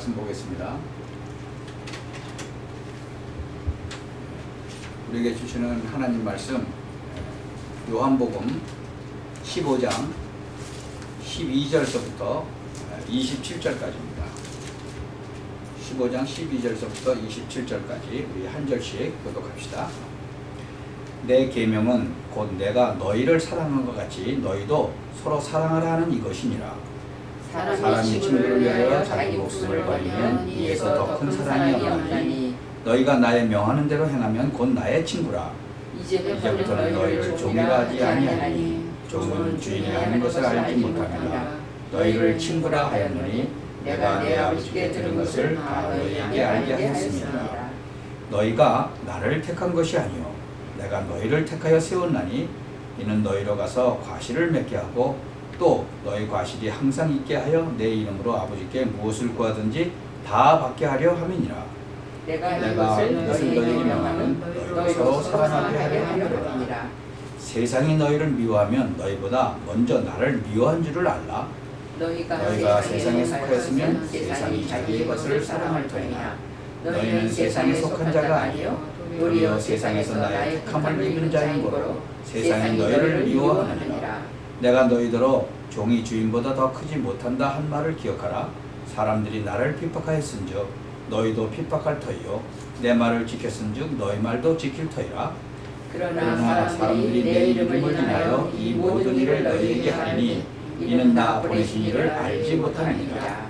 말씀 보겠습니다. 우리에게 주시는 하나님 말씀 요한복음 15장 12절서부터 27절까지입니다. 15장 12절서부터 27절까지 우리 한 절씩 교독합시다. 내 계명은 곧 내가 너희를 사랑한 것 같이 너희도 서로 사랑하라 하는 이것이니라. 사람이 친구를 위하여 자기 목숨을 버리면 이에서 더 큰 사랑이 없나니 너희가 나의 명하는 대로 행하면 곧 나의 친구라. 이제부터는 너희를 종이라 하지 아니하니 종은 주인이 하는 것을 알지 못하느라 너희를 친구라 하였노니 내가 내 아버지께 들은 것을 다 너희에게 알게 하였습니다. 너희가 나를 택한 것이 아니요 내가 너희를 택하여 세웠나니 이는 너희로 가서 과실을 맺게 하고 또 너희 과실이 항상 있게 하여 내 이름으로 아버지께 무엇을 구하든지 다 받게 하려 함이니라. 내가 이것을 너희에게 명하는 너희로 서로 사랑하게 하려 함이라. 세상이 너희를 미워하면 너희보다 먼저 나를 미워한 줄을 알라. 너희가 세상에 속하였으면 세상이 자기의 것을 사랑할 터이나 너희는 세상에 속한 자가 아니요 도리어 세상에서 나의 택함을 입은 자인 고로 세상이 너희를 미워하느니라. 내가 너희더러 종이 주인보다 더 크지 못한다 한 말을 기억하라. 사람들이 나를 핍박하였은즉 너희도 핍박할 터이요 내 말을 지켰은즉 너희 말도 지킬 터이라. 그러나 사람들이 내 이름을 인하여 이 모든 일을 너희에게 하리니 이는 나 보내신 이를 알지 못하느니라.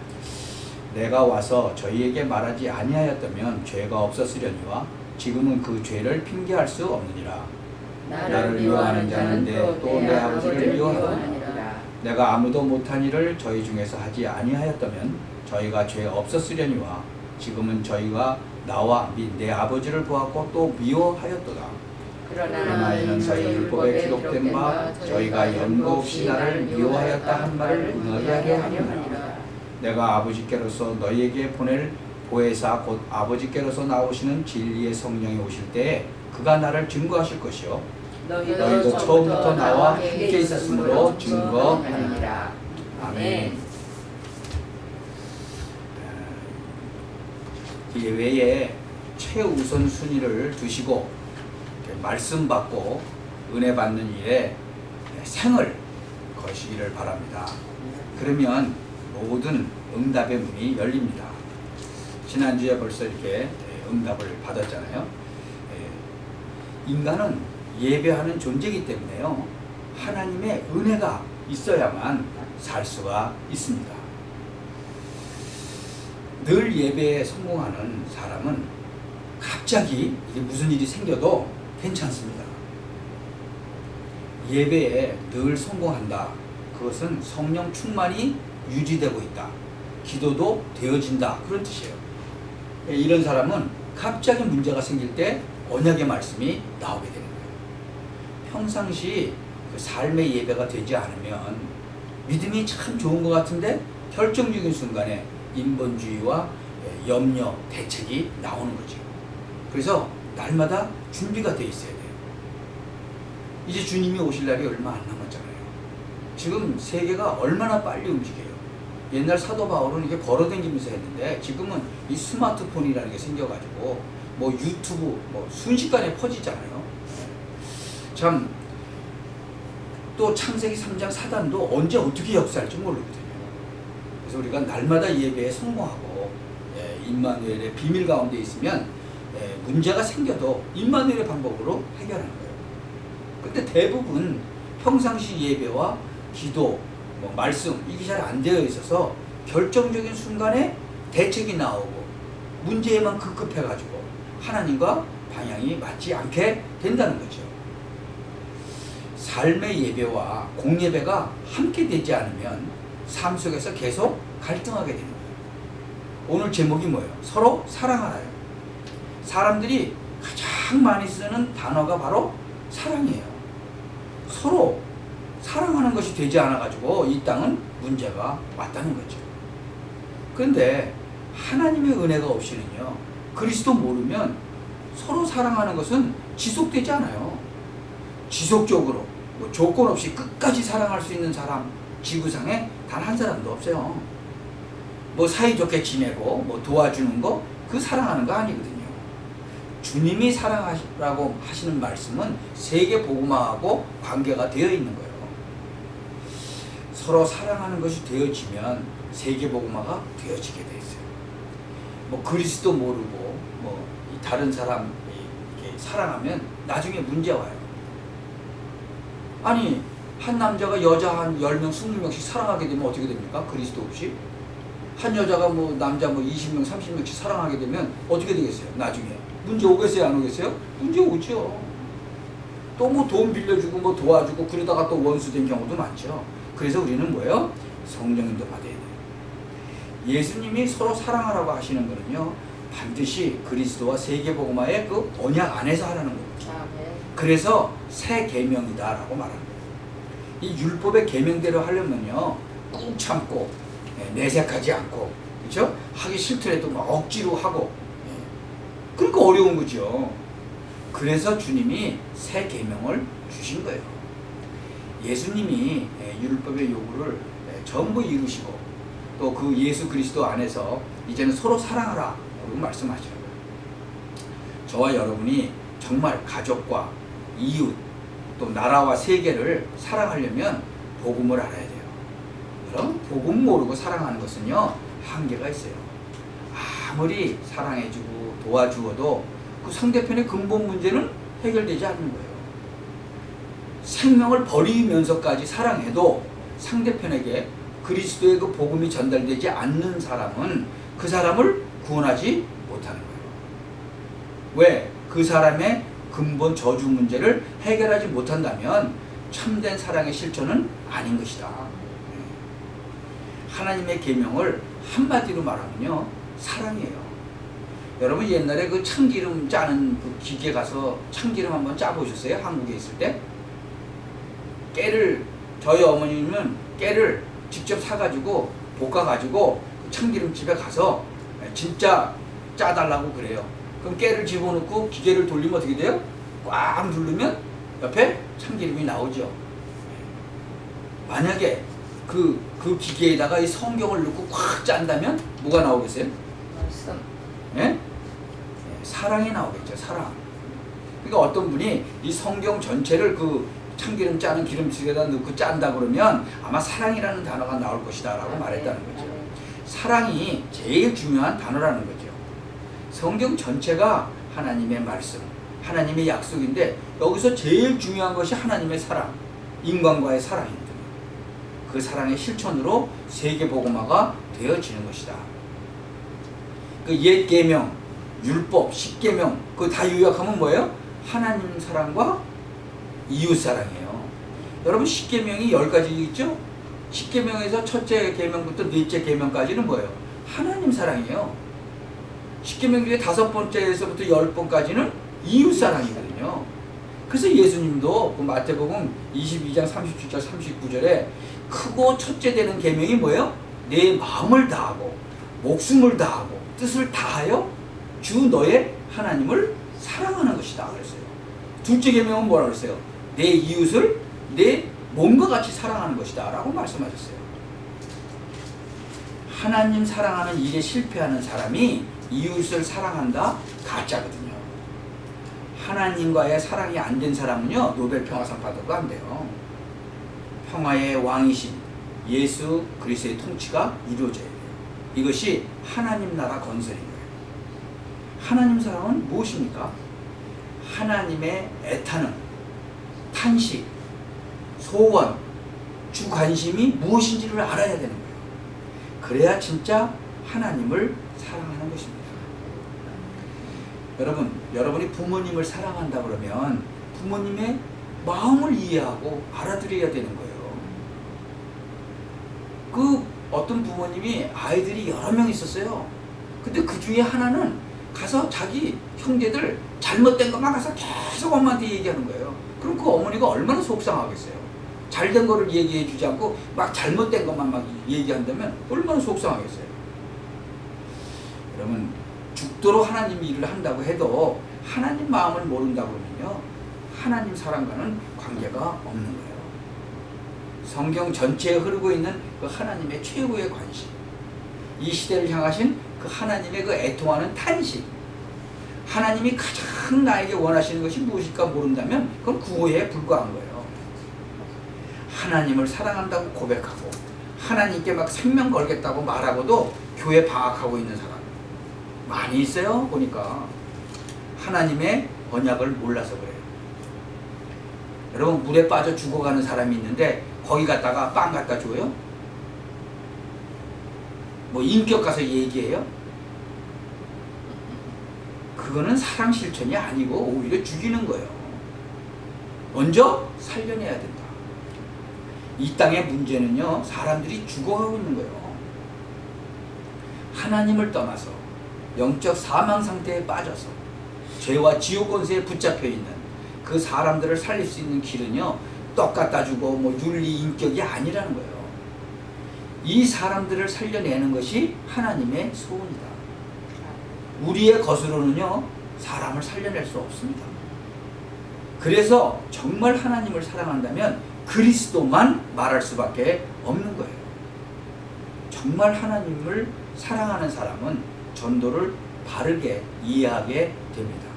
내가 와서 저희에게 말하지 아니하였다면 죄가 없었으려니와 지금은 그 죄를 핑계할 수 없느니라. 나를 미워하는 자는 또 내 아버지를 미워하느니라. 내가 아무도 못한 일을 저희 중에서 하지 아니하였다면 저희가 죄 없었으려니와 지금은 저희가 나와 및 내 아버지를 보았고 또 미워하였도다. 그러나 이는 저희 율법에 기록된 바 저희가 연고 없이 나를 미워하였다 한 말을 응하게 하려 함이라. 내가 아버지께로서 너희에게 보낼 보혜사 곧 아버지께로서 나오시는 진리의 성령이 오실 때에 그가 나를 증거하실 것이요 너희도 처음부터 나와 함께 있었으므로 증거하느니라. 아멘. 예외에 최우선 순위를 두시고 말씀 받고 은혜 받는 일에 생을 거시기를 바랍니다. 그러면 모든 응답의 문이 열립니다. 지난주에 벌써 이렇게 응답을 받았잖아요. 인간은 예배하는 존재이기 때문에요. 하나님의 은혜가 있어야만 살 수가 있습니다. 늘 예배에 성공하는 사람은 갑자기 이게 무슨 일이 생겨도 괜찮습니다. 예배에 늘 성공한다. 그것은 성령 충만이 유지되고 있다. 기도도 되어진다. 그런 뜻이에요. 이런 사람은 갑자기 문제가 생길 때 언약의 말씀이 나오게 되는 거예요. 평상시 그 삶의 예배가 되지 않으면 믿음이 참 좋은 것 같은데 결정적인 순간에 인본주의와 염려, 대책이 나오는 거죠. 그래서 날마다 준비가 돼 있어야 돼요. 이제 주님이 오실 날이 얼마 안 남았잖아요. 지금 세계가 얼마나 빨리 움직여요. 옛날 사도 바울은 이게 걸어다니면서 했는데 지금은 이 스마트폰이라는 게 생겨가지고 뭐 유튜브 뭐 순식간에 퍼지잖아요. 참 또 창세기 3장 사단도 언제 어떻게 역사할지 모르거든요. 그래서 우리가 날마다 예배에 성공하고 임마누엘의 비밀 가운데 있으면 문제가 생겨도 임마누엘의 방법으로 해결하는 거예요. 근데 대부분 평상시 예배와 기도, 뭐 말씀 이게 잘 안 되어 있어서 결정적인 순간에 대책이 나오고 문제에만 급급해가지고 하나님과 방향이 맞지 않게 된다는 거죠. 삶의 예배와 공예배가 함께 되지 않으면 삶 속에서 계속 갈등하게 되는 거예요. 오늘 제목이 뭐예요? 서로 사랑하라요. 사람들이 가장 많이 쓰는 단어가 바로 사랑이에요. 서로 사랑하는 것이 되지 않아가지고 이 땅은 문제가 왔다는 거죠. 그런데 하나님의 은혜가 없이는요, 그리스도 모르면 서로 사랑하는 것은 지속되지 않아요. 지속적으로 뭐 조건 없이 끝까지 사랑할 수 있는 사람 지구상에 단 한 사람도 없어요. 뭐 사이좋게 지내고 뭐 도와주는 거 그 사랑하는 거 아니거든요. 주님이 사랑하라고 하시는 말씀은 세계 복음화하고 관계가 되어 있는 거예요. 서로 사랑하는 것이 되어지면 세계 복음화가 되어지게 돼 있어요. 뭐 그리스도 모르고 뭐 다른 사람 이렇게 사랑하면 나중에 문제 와요. 아니 한 남자가 여자 한 10명, 20명씩 사랑하게 되면 어떻게 됩니까? 그리스도 없이. 한 여자가 뭐 남자 뭐 20명, 30명씩 사랑하게 되면 어떻게 되겠어요? 나중에 문제 오겠어요? 안 오겠어요? 문제 오죠. 또 뭐 돈 빌려주고 뭐 도와주고 그러다가 또 원수된 경우도 많죠. 그래서 우리는 뭐예요? 성령님도 받아야 돼요. 예수님이 서로 사랑하라고 하시는 거는요, 반드시 그리스도와 세계복음화의 그 언약 안에서 하라는 거예요. 그래서 새 계명이다라고 말하는 거예요. 이 율법의 계명대로 하려면요, 꾹 참고 내색하지 않고, 그렇죠? 하기 싫더라도 막 억지로 하고, 그러니까 어려운 거죠. 그래서 주님이 새 계명을 주신 거예요. 예수님이 율법의 요구를 전부 이루시고 또 그 예수 그리스도 안에서 이제는 서로 사랑하라 라고 말씀하시는 거예요. 저와 여러분이 정말 가족과 이웃 또 나라와 세계를 사랑하려면 복음을 알아야 돼요. 그럼 복음 모르고 사랑하는 것은요, 한계가 있어요. 아무리 사랑해주고 도와주어도 그 상대편의 근본 문제는 해결되지 않는 거예요. 생명을 버리면서까지 사랑해도 상대편에게 그리스도의 그 복음이 전달되지 않는 사람은 그 사람을 구원하지 못하는 거예요. 왜? 그 사람의 근본 저주 문제를 해결하지 못한다면 참된 사랑의 실천은 아닌 것이다. 하나님의 계명을 한마디로 말하면요, 사랑이에요. 여러분 옛날에 그 참기름 짜는 그 기계 가서 참기름 한번 짜보셨어요? 한국에 있을 때? 깨를, 저희 어머님은 깨를 직접 사가지고 볶아가지고 참기름집에 가서 진짜 짜달라고 그래요. 그럼 깨를 집어넣고 기계를 돌리면 어떻게 돼요? 꽉 누르면 옆에 참기름이 나오죠. 만약에 그 기계에다가 이 성경을 넣고 꽉 짠다면 뭐가 나오겠어요? 말씀. 예? 사랑이 나오겠죠. 사랑. 그러니까 어떤 분이 이 성경 전체를 그 참기름 짜는 기름칠에다 넣고 짠다 그러면 아마 사랑이라는 단어가 나올 것이다 라고 말했다는 거죠. 사랑이 제일 중요한 단어라는 거죠. 성경 전체가 하나님의 말씀, 하나님의 약속인데 여기서 제일 중요한 것이 하나님의 사랑, 인간과의 사랑입니다. 그 사랑의 실천으로 세계복음화가 되어지는 것이다. 그 옛 계명, 율법, 십계명 그 다 요약하면 뭐예요? 하나님 사랑과 이웃 사랑이에요. 여러분 십계명이 10가지 있죠? 십계명에서 첫째 계명부터 넷째 계명까지는 뭐예요? 하나님 사랑이에요. 십계명 중에 5번째에서부터 10번까지는 이웃 사랑이거든요. 그래서 예수님도 그 마태복음 22장 37절 39절에 크고 첫째 되는 계명이 뭐예요? 내 마음을 다하고 목숨을 다하고 뜻을 다하여 주 너의 하나님을 사랑하는 것이다 그랬어요. 둘째 계명은 뭐라 그랬어요? 내 이웃을 내 몸과 같이 사랑하는 것이다 라고 말씀하셨어요. 하나님 사랑하는 일에 실패하는 사람이 이웃을 사랑한다? 가짜거든요. 하나님과의 사랑이 안 된 사람은요, 노벨 평화상 받아도 안 돼요. 평화의 왕이신 예수 그리스도의 통치가 이루어져야 돼요. 이것이 하나님 나라 건설인 거예요. 하나님 사랑은 무엇입니까? 하나님의 애타는 탄식, 소원, 주 관심이 무엇인지를 알아야 되는 거예요. 그래야 진짜 하나님을 사랑하는 것입니다. 여러분이 부모님을 사랑한다 그러면 부모님의 마음을 이해하고 알아들여야 되는 거예요. 그 어떤 부모님이 아이들이 여러 명 있었어요. 근데 그 중에 하나는 가서 자기 형제들 잘못된 것만 가서 계속 엄마한테 얘기하는 거예요. 그럼 그 어머니가 얼마나 속상하겠어요. 잘된 거를 얘기해 주지 않고 막 잘못된 것만 막 얘기한다면 얼마나 속상하겠어요. 여러분, 죽도록 하나님 일을 한다고 해도 하나님 마음을 모른다 그러면요, 하나님 사랑과는 관계가 없는 거예요. 성경 전체에 흐르고 있는 그 하나님의 최고의 관심, 이 시대를 향하신 그 하나님의 그 애통하는 탄식, 하나님이 가장 나에게 원하시는 것이 무엇일까 모른다면 그건 구호에 불과한 거예요. 하나님을 사랑한다고 고백하고 하나님께 막 생명 걸겠다고 말하고도 교회 방학하고 있는 사람 많이 있어요. 보니까 하나님의 언약을 몰라서 그래요. 여러분, 물에 빠져 죽어가는 사람이 있는데 거기 갔다가 빵 갖다 줘요? 뭐 인격 가서 얘기해요? 그거는 사랑 실천이 아니고 오히려 죽이는 거예요. 먼저 살려내야 된다. 이 땅의 문제는요, 사람들이 죽어가고 있는 거예요. 하나님을 떠나서 영적 사망 상태에 빠져서 죄와 지옥 권세에 붙잡혀 있는 그 사람들을 살릴 수 있는 길은요, 떡 갖다 주고 뭐 윤리 인격이 아니라는 거예요. 이 사람들을 살려내는 것이 하나님의 소원이다. 우리의 것으로는요, 사람을 살려낼 수 없습니다. 그래서 정말 하나님을 사랑한다면 그리스도만 말할 수밖에 없는 거예요. 정말 하나님을 사랑하는 사람은 전도를 바르게 이해하게 됩니다.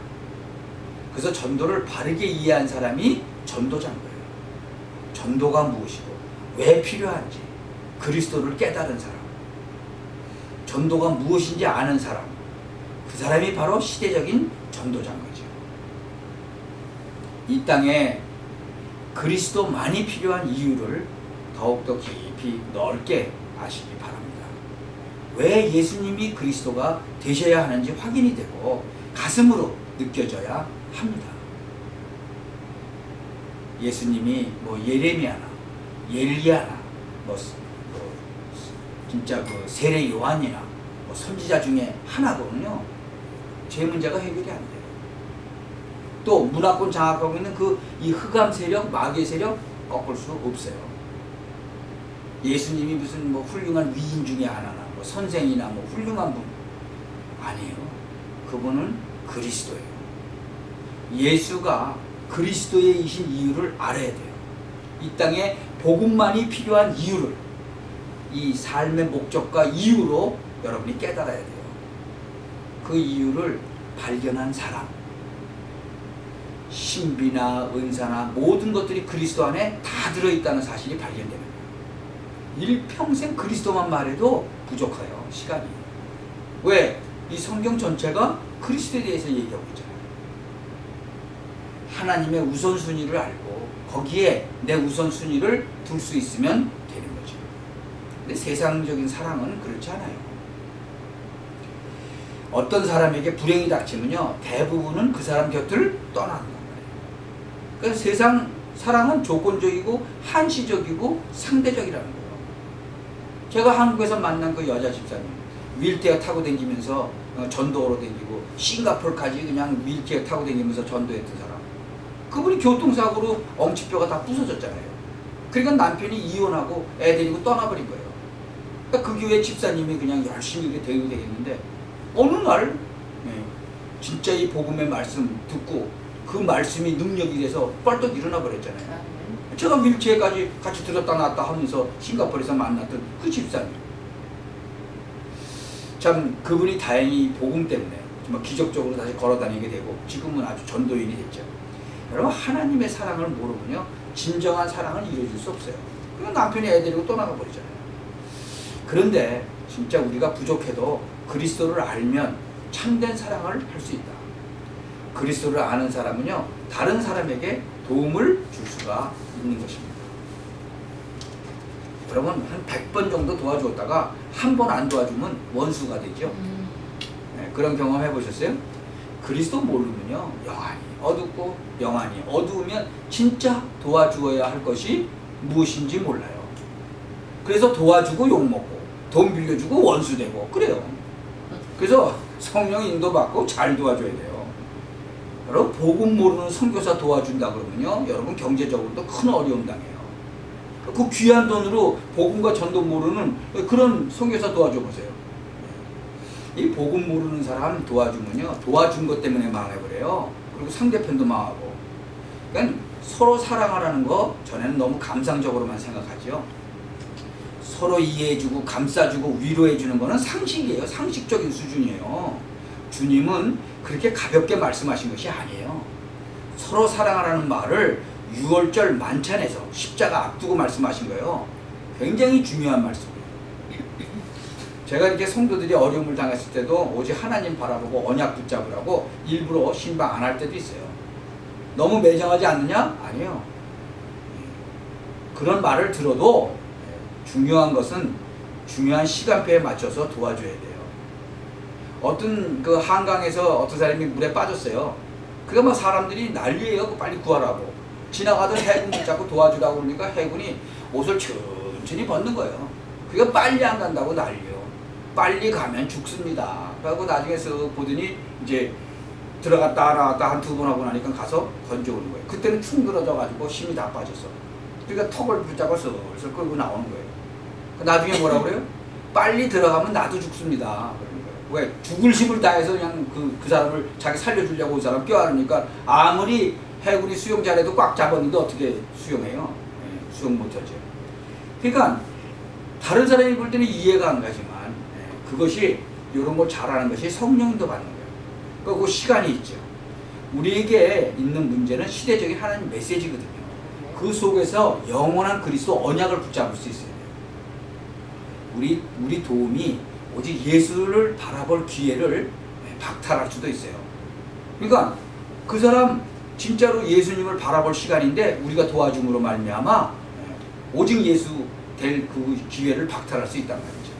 그래서 전도를 바르게 이해한 사람이 전도자인 거예요. 전도가 무엇이고 왜 필요한지 그리스도를 깨달은 사람, 전도가 무엇인지 아는 사람, 그 사람이 바로 시대적인 전도자인 거죠. 이 땅에 그리스도만이 필요한 이유를 더욱더 깊이 넓게 아시기 바랍니다. 왜 예수님이 그리스도가 되셔야 하는지 확인이 되고 가슴으로 느껴져야 합니다. 예수님이 뭐 예레미야나 엘리야나 뭐 진짜 그 세례 요한이나 뭐 선지자 중에 하나거든요. 제 문제가 해결이 안 돼요. 또 문화권 장악하고 있는 이 흑암 세력, 마귀의 세력 꺾을 수 없어요. 예수님이 무슨 뭐 훌륭한 위인 중에 하나나 뭐 선생이나 뭐 훌륭한 분 아니에요. 그분은 그리스도예요. 예수가 그리스도이신 이유를 알아야 돼요. 이 땅에 복음만이 필요한 이유를, 이 삶의 목적과 이유로 여러분이 깨달아야 돼요. 그 이유를 발견한 사람, 신비나 은사나 모든 것들이 그리스도 안에 다 들어있다는 사실이 발견되는 거예요. 일평생 그리스도만 말해도 부족해요. 시간이. 왜? 이 성경 전체가 그리스도에 대해서 얘기하고 있잖아요. 하나님의 우선순위를 알고 거기에 내 우선순위를 둘 수 있으면 되는 거죠. 근데 세상적인 사랑은 그렇지 않아요. 어떤 사람에게 불행이 닥치면요, 대부분은 그 사람 곁을 떠나는 거예요. 그래서 세상 사랑은 조건적이고 한시적이고 상대적이라는 거예요. 제가 한국에서 만난 그 여자 집사님, 휠체어 타고 다니면서 전도하러 다니고 싱가포르까지 그냥 휠체어 타고 다니면서 전도했던 사람, 그분이 교통사고로 엉치뼈가 다 부서졌잖아요. 그러니까 남편이 이혼하고 애 데리고 떠나버린 거예요. 그러니까 그 교회 집사님이 그냥 열심히 이렇게 대우되고 되겠는데 어느 날 진짜 이 복음의 말씀 듣고 그 말씀이 능력이 돼서 뻘떡 일어나 버렸잖아요. 제가 휠체어까지 같이 들었다 놨다 하면서 싱가포르에서 만났던 그 집사님, 참 그분이 다행히 복음 때문에 정말 기적적으로 다시 걸어다니게 되고 지금은 아주 전도인이 됐죠. 여러분, 하나님의 사랑을 모르면요, 진정한 사랑을 이루어질 수 없어요. 그러면 남편이 애 데리고 떠나가 버리잖아요. 그런데 진짜 우리가 부족해도 그리스도를 알면 참된 사랑을 할 수 있다. 그리스도를 아는 사람은요, 다른 사람에게 도움을 줄 수가 있는 것입니다. 여러분, 한 100번 정도 도와주었다가 한 번 안 도와주면 원수가 되죠. 네, 그런 경험 해보셨어요? 그리스도 모르면요, 영안이 어둡고 영안이 어두우면 진짜 도와주어야 할 것이 무엇인지 몰라요. 그래서 도와주고 욕먹고 돈 빌려주고 원수되고 그래요. 그래서 성령 인도받고 잘 도와줘야 돼요. 여러분, 복음 모르는 선교사 도와준다 그러면요, 여러분 경제적으로도 큰 어려움 당해요. 그 귀한 돈으로 복음과 전도 모르는 그런 선교사 도와줘 보세요. 이 복음 모르는 사람 도와주면요, 도와준 것 때문에 망해버려요. 그리고 상대편도 망하고. 그러니까 서로 사랑하라는 거 전에는 너무 감상적으로만 생각하죠. 서로 이해해주고 감싸주고 위로해주는 거는 상식이에요. 상식적인 수준이에요. 주님은 그렇게 가볍게 말씀하신 것이 아니에요. 서로 사랑하라는 말을 6월절 만찬에서 십자가 앞두고 말씀하신 거예요. 굉장히 중요한 말씀이에요. 제가 이렇게 성도들이 어려움을 당했을 때도 오직 하나님 바라보고 언약 붙잡으라고 일부러 신방 안 할 때도 있어요. 너무 매정하지 않느냐? 아니에요. 그런 말을 들어도 중요한 것은 중요한 시간표에 맞춰서 도와줘야 돼요. 어떤 그 한강에서 어떤 사람이 물에 빠졌어요. 그러니까 막 사람들이 난리예요. 빨리 구하라고. 지나가던 해군 붙잡고 도와주라고 그러니까 해군이 옷을 천천히 벗는 거예요. 그게 빨리 안 간다고 난리요. 빨리 가면 죽습니다. 그리고 나중에 쓱 보더니 이제 들어갔다 나왔다 한 2번 하고 나니까 가서 건져오는 거예요. 그때는 충 들어져가지고 힘이 다 빠졌어. 그러니까 턱을 붙잡고 슬슬 끌고 나오는 거예요. 나중에 뭐라고 그래요? 빨리 들어가면 나도 죽습니다. 그러는 거예요. 왜? 죽을 힘을 다해서 그냥 그 사람을 자기 살려주려고 온 사람 껴안으니까 아무리 해군이 수영 잘해도 꽉 잡았는데 어떻게 수영해요? 수영 못하죠. 그러니까 다른 사람이 볼 때는 이해가 안 가지만 그것이 이런 걸 잘하는 것이 성령도 받는 거예요. 그러니까 그 시간이 있죠. 우리에게 있는 문제는 시대적인 하나님 메시지거든요. 그 속에서 영원한 그리스도 언약을 붙잡을 수 있어요. 우리 도움이 오직 예수를 바라볼 기회를 박탈할 수도 있어요. 그러니까 그 사람 진짜로 예수님을 바라볼 시간인데 우리가 도와줌으로 말미암아 오직 예수 될 그 기회를 박탈할 수 있단 말이죠.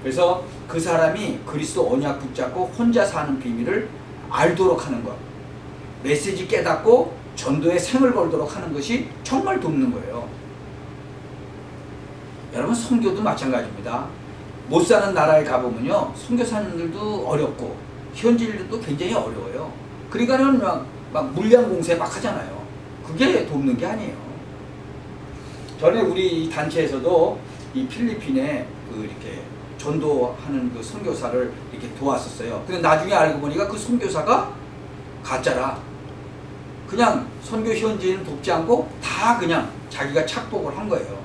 그래서 그 사람이 그리스도 언약 붙잡고 혼자 사는 비밀을 알도록 하는 것, 메시지 깨닫고 전도에 생을 걸도록 하는 것이 정말 돕는 거예요. 여러분 선교도 마찬가지입니다. 못 사는 나라에 가보면요 선교사님들도 어렵고 현지인들도 굉장히 어려워요. 그러니까는 막 물량 공세 막 하잖아요. 그게 돕는 게 아니에요. 전에 우리 단체에서도 이 필리핀에 그 이렇게 전도하는 그 선교사를 이렇게 도왔었어요. 근데 나중에 알고 보니까 그 선교사가 가짜라. 그냥 선교 현지인을 돕지 않고 다 그냥 자기가 착복을 한 거예요.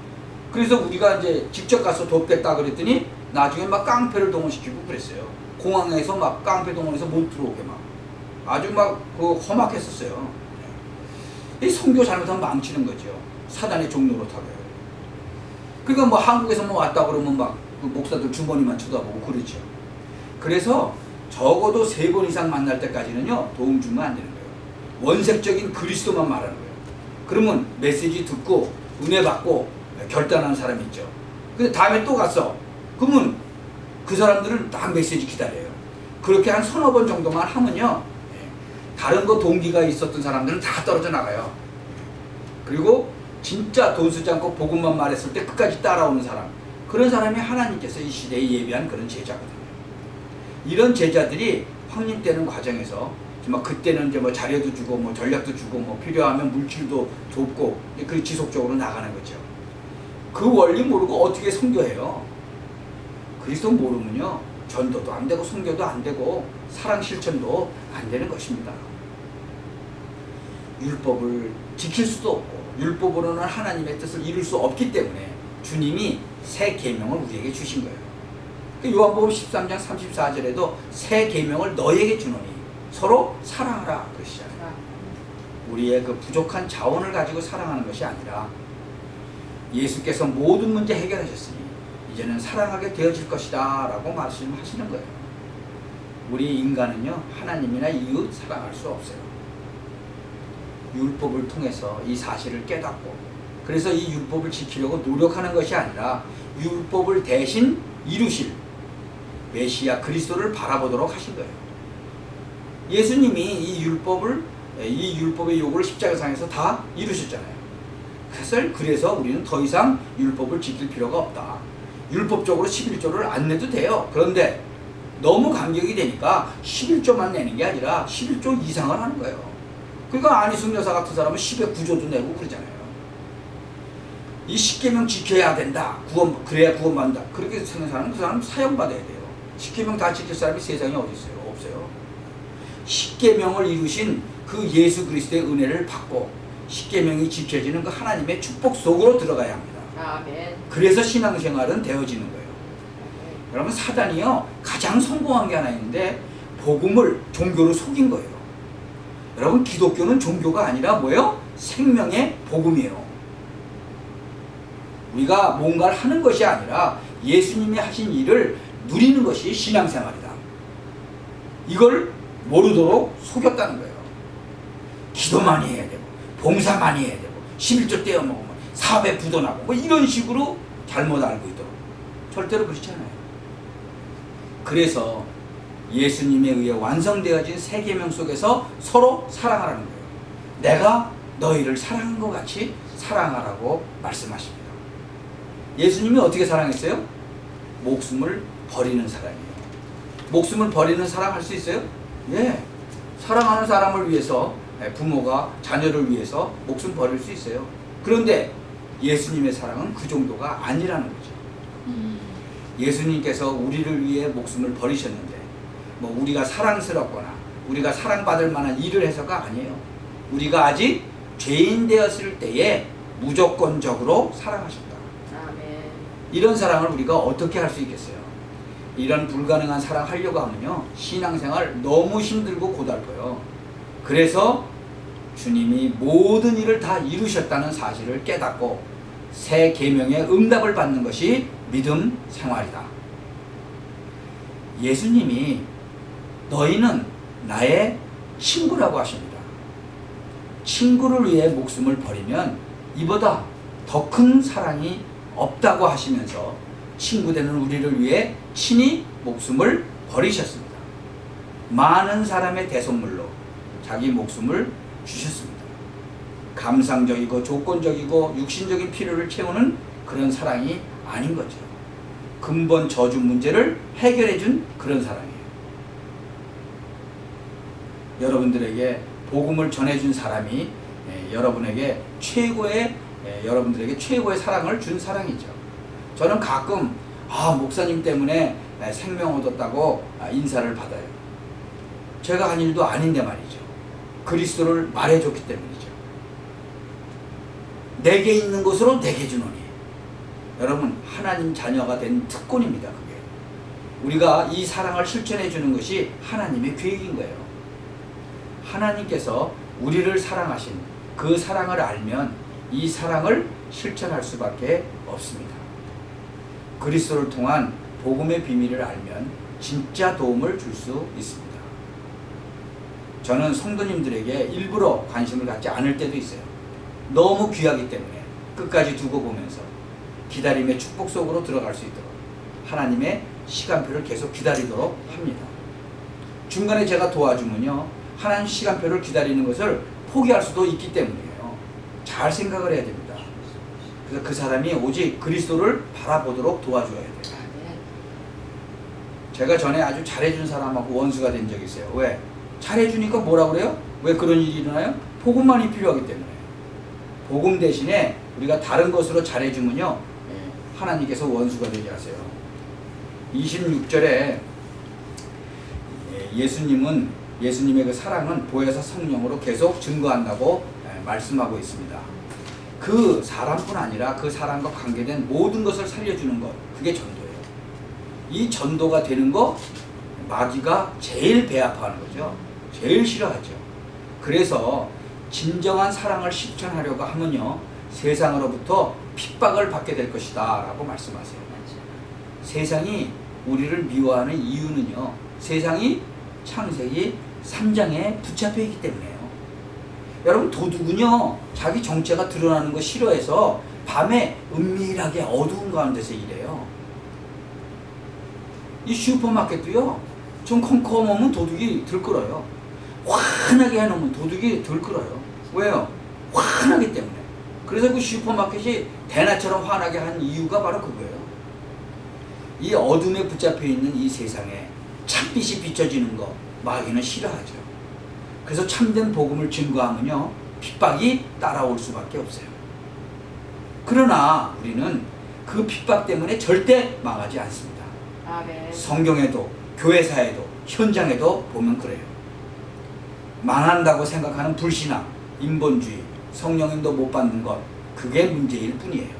그래서 우리가 이제 직접 가서 돕겠다 그랬더니 나중에 막 깡패를 동원시키고 그랬어요. 공항에서 막 깡패 동원해서 못 들어오게 막 아주 막 그 험악했었어요. 이 선교 잘못하면 망치는 거죠. 사단의 종로로 타고요. 그러니까 뭐 한국에서 뭐 왔다 그러면 막 그 목사들 주머니만 쳐다보고 그러죠. 그래서 적어도 3번 이상 만날 때까지는요 도움 주면 안 되는 거예요. 원색적인 그리스도만 말하는 거예요. 그러면 메시지 듣고 은혜 받고 결단하는 사람이 있죠. 근데 다음에 또 갔어. 그러면 그 사람들은 딱 메시지 기다려요. 그렇게 한 3-4번 정도만 하면요 다른 거 동기가 있었던 사람들은 다 떨어져 나가요. 그리고 진짜 돈 쓰지 않고 복음만 말했을 때 끝까지 따라오는 사람, 그런 사람이 하나님께서 이 시대에 예비한 그런 제자거든요. 이런 제자들이 확립되는 과정에서 정말 그때는 이제 뭐 자료도 주고 뭐 전략도 주고 뭐 필요하면 물질도 돕고 그 지속적으로 나가는 거죠. 그 원리 모르고 어떻게 선교해요? 그리스도 모르면요 전도도 안 되고 선교도 안 되고 사랑 실천도 안 되는 것입니다. 율법을 지킬 수도 없고 율법으로는 하나님의 뜻을 이룰 수 없기 때문에 주님이 새 계명을 우리에게 주신 거예요. 요한복음 13장 34절에도 새 계명을 너에게 주노니 서로 사랑하라 그러시잖아요. 우리의 그 부족한 자원을 가지고 사랑하는 것이 아니라 예수께서 모든 문제 해결하셨으니 이제는 사랑하게 되어질 것이다 라고 말씀하시는 거예요. 우리 인간은요 하나님이나 이웃 사랑할 수 없어요. 율법을 통해서 이 사실을 깨닫고 그래서 이 율법을 지키려고 노력하는 것이 아니라 율법을 대신 이루실 메시아 그리스도를 바라보도록 하신 거예요. 예수님이 이 율법의 요구를 십자가상에서 다 이루셨잖아요. 그래서 우리는 더 이상 율법을 지킬 필요가 없다. 율법적으로 11조를 안 내도 돼요. 그런데 너무 간격이 되니까 11조만 내는 게 아니라 11조 이상을 하는 거예요. 그러니까 안희숙 여사 같은 사람은 10의 9조도 내고 그러잖아요. 이 10계명 지켜야 된다. 그래야 구원받는다. 그렇게 생각하는 사람은 그 사람은 사형받아야 돼요. 10계명 다 지킬 사람이 세상에 어디 있어요? 없어요. 10계명을 이루신 그 예수 그리스도의 은혜를 받고 10계명이 지켜지는 그 하나님의 축복 속으로 들어가야 합니다. 아멘. 그래서 신앙생활은 되어지는 거예요. 여러분, 사단이요 가장 성공한 게 하나 있는데 복음을 종교로 속인 거예요. 여러분, 기독교는 종교가 아니라 뭐예요? 생명의 복음이에요. 우리가 뭔가를 하는 것이 아니라 예수님이 하신 일을 누리는 것이 신앙생활이다. 이걸 모르도록 속였다는 거예요. 기도 많이 해야 되고 봉사 많이 해야 되고 11조 떼어 먹으면 사업에 부도나고 뭐 이런 식으로 잘못 알고 있도록. 절대로 그렇지 않아요. 그래서 예수님에 의해 완성되어진 새 계명 속에서 서로 사랑하라는 거예요. 내가 너희를 사랑한 것 같이 사랑하라고 말씀하십니다. 예수님이 어떻게 사랑했어요? 목숨을 버리는 사랑이에요. 목숨을 버리는 사랑 할 수 있어요? 예. 사랑하는 사람을 위해서, 부모가 자녀를 위해서 목숨 버릴 수 있어요. 그런데 예수님의 사랑은 그 정도가 아니라는 거죠. 예수님께서 우리를 위해 목숨을 버리셨는데 뭐 우리가 사랑스럽거나 우리가 사랑받을 만한 일을 해서가 아니에요. 우리가 아직 죄인 되었을 때에 무조건적으로 사랑하셨다. 아멘. 이런 사랑을 우리가 어떻게 할 수 있겠어요? 이런 불가능한 사랑 하려고 하면요, 신앙생활 너무 힘들고 고달퍼요. 그래서 주님이 모든 일을 다 이루셨다는 사실을 깨닫고 새 계명의 응답을 받는 것이 믿음 생활이다. 예수님이 너희는 나의 친구라고 하십니다. 친구를 위해 목숨을 버리면 이보다 더 큰 사랑이 없다고 하시면서 친구 되는 우리를 위해 친히 목숨을 버리셨습니다. 많은 사람의 대속물로 자기 목숨을 주셨습니다. 감상적이고 조건적이고 육신적인 필요를 채우는 그런 사랑이 아닌 거죠. 근본 저주 문제를 해결해 준 그런 사랑이에요. 여러분들에게 복음을 전해준 사람이 여러분들에게 최고의 사랑을 준 사랑이죠. 저는 가끔 목사님 때문에 생명 얻었다고 인사를 받아요. 제가 한 일도 아닌데 말이죠. 그리스도를 말해줬기 때문이죠. 내게 있는 것으로 내게 주노니. 여러분, 하나님 자녀가 된 특권입니다. 그게 우리가 이 사랑을 실천해 주는 것이 하나님의 계획인 거예요. 하나님께서 우리를 사랑하신 그 사랑을 알면 이 사랑을 실천할 수밖에 없습니다. 그리스도를 통한 복음의 비밀을 알면 진짜 도움을 줄 수 있습니다. 저는 성도님들에게 일부러 관심을 갖지 않을 때도 있어요. 너무 귀하기 때문에 끝까지 두고 보면서 기다림의 축복 속으로 들어갈 수 있도록 하나님의 시간표를 계속 기다리도록 합니다. 중간에 제가 도와주면요, 하나님 시간표를 기다리는 것을 포기할 수도 있기 때문이에요. 잘 생각을 해야 됩니다. 그래서 그 사람이 오직 그리스도를 바라보도록 도와줘야 돼요. 제가 전에 아주 잘해준 사람하고 원수가 된 적이 있어요. 왜? 잘해주니까 뭐라 그래요? 왜 그런 일이 일어나요? 복음만이 필요하기 때문에. 복음 대신에 우리가 다른 것으로 잘해주면요, 하나님께서 원수가 되게 하세요. 26절에 예수님의 그 사랑은 보혜사 성령으로 계속 증거한다고 말씀하고 있습니다. 그 사람뿐 아니라 그 사람과 관계된 모든 것을 살려주는 것, 그게 전도예요. 이 전도가 되는 거 마귀가 제일 배아파하는 거죠. 제일 싫어하죠. 그래서 진정한 사랑을 실천하려고 하면요, 세상으로부터 핍박을 받게 될 것이다 라고 말씀하세요. 세상이 우리를 미워하는 이유는요, 세상이 창세기 3장에 붙잡혀 있기 때문에요. 여러분, 도둑은요, 자기 정체가 드러나는 거 싫어해서 밤에 은밀하게 어두운 가운데서 일해요. 이 슈퍼마켓도요, 좀 컴컴하면 도둑이 들끓어요. 환하게 해놓으면 도둑이 들끓어요. 왜요? 환하기 때문에. 그래서 그 슈퍼마켓이 대낮처럼 환하게 한 이유가 바로 그거예요. 이 어둠에 붙잡혀 있는 이 세상에 참빛이 비춰지는 거 마귀는 싫어하죠. 그래서 참된 복음을 증거하면요, 핍박이 따라올 수밖에 없어요. 그러나 우리는 그 핍박 때문에 절대 망하지 않습니다. 아멘. 성경에도 교회사에도 현장에도 보면 그래요. 망한다고 생각하는 불신앙, 인본주의, 성령님도 못 받는 것, 그게 문제일 뿐이에요.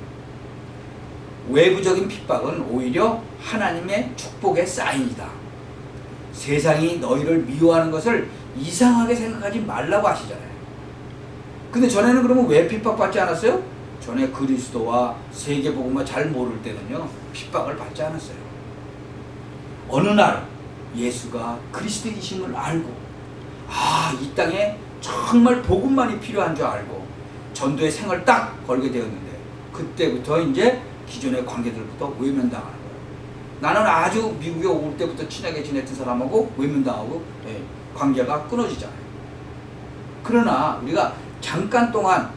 외부적인 핍박은 오히려 하나님의 축복의 사인이다. 세상이 너희를 미워하는 것을 이상하게 생각하지 말라고 하시잖아요. 근데 전에는 그러면 왜 핍박받지 않았어요? 전에 그리스도와 세계복음을 잘 모를 때는요, 핍박을 받지 않았어요. 어느 날 예수가 그리스도이심을 알고, 이 땅에 정말 복음만이 필요한 줄 알고 전도의 생을 딱 걸게 되었는데, 그때부터 이제 기존의 관계들부터 외면당하는 거예요. 나는 아주 미국에 올 때부터 친하게 지냈던 사람하고 외면당하고 관계가 끊어지잖아요. 그러나 우리가 잠깐 동안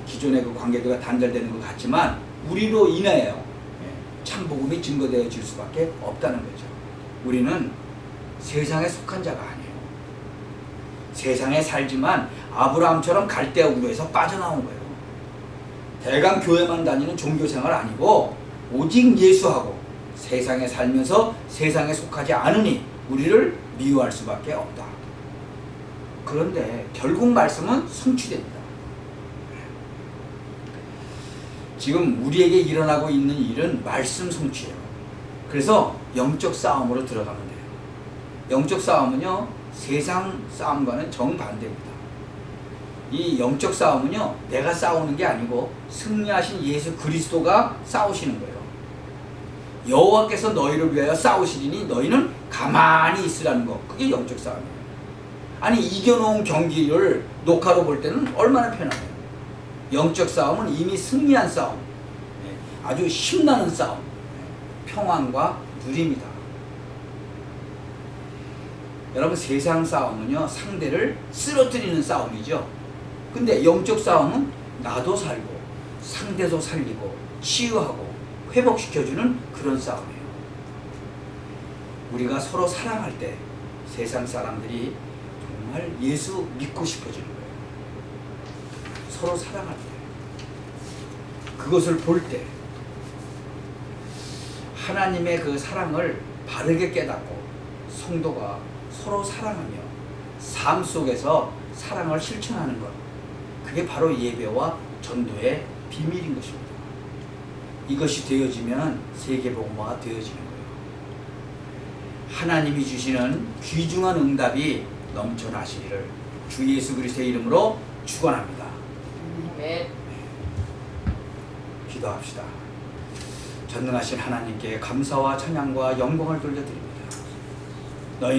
기존의 그 관계가 단절되는 것 같지만 우리로 인하여 참 복음이 증거되어질 수밖에 없다는 거죠. 우리는 세상에 속한 자가 아니에요. 세상에 살지만 아브라함처럼 갈대우르에서 빠져나온 거예요. 대강 교회만 다니는 종교생활 아니고 오직 예수하고 세상에 살면서 세상에 속하지 않으니 우리를 미워할 수밖에 없다. 그런데 결국 말씀은 성취됩니다. 지금 우리에게 일어나고 있는 일은 말씀 성취예요. 그래서 영적 싸움으로 들어가면 돼요. 영적 싸움은요, 세상 싸움과는 정반대입니다. 이 영적 싸움은요, 내가 싸우는 게 아니고 승리하신 예수 그리스도가 싸우시는 거예요. 여호와께서 너희를 위하여 싸우시리니 너희는 가만히 있으라는 거. 그게 영적 싸움이에요. 아니, 이겨놓은 경기를 녹화로 볼 때는 얼마나 편하네요. 영적 싸움은 이미 승리한 싸움, 아주 힘나는 싸움, 평안과 누림이다. 여러분, 세상 싸움은요, 상대를 쓰러뜨리는 싸움이죠. 근데 영적 싸움은 나도 살고 상대도 살리고 치유하고 회복시켜주는 그런 싸움이에요. 우리가 서로 사랑할 때 세상 사람들이 정말 예수 믿고 싶어지는 거예요. 서로 사랑할 때, 그것을 볼 때 하나님의 그 사랑을 바르게 깨닫고 성도가 서로 사랑하며 삶 속에서 사랑을 실천하는 것, 그게 바로 예배와 전도의 비밀인 것입니다. 이것이 되어지면 세계복음화가 되어지는 거예요. 하나님이 주시는 귀중한 응답이 넘쳐나시기를 주 예수 그리스도의 이름으로 축원합니다. 네. 기도합시다. 전능하신 하나님께 감사와 찬양과 영광을 돌려드립니다.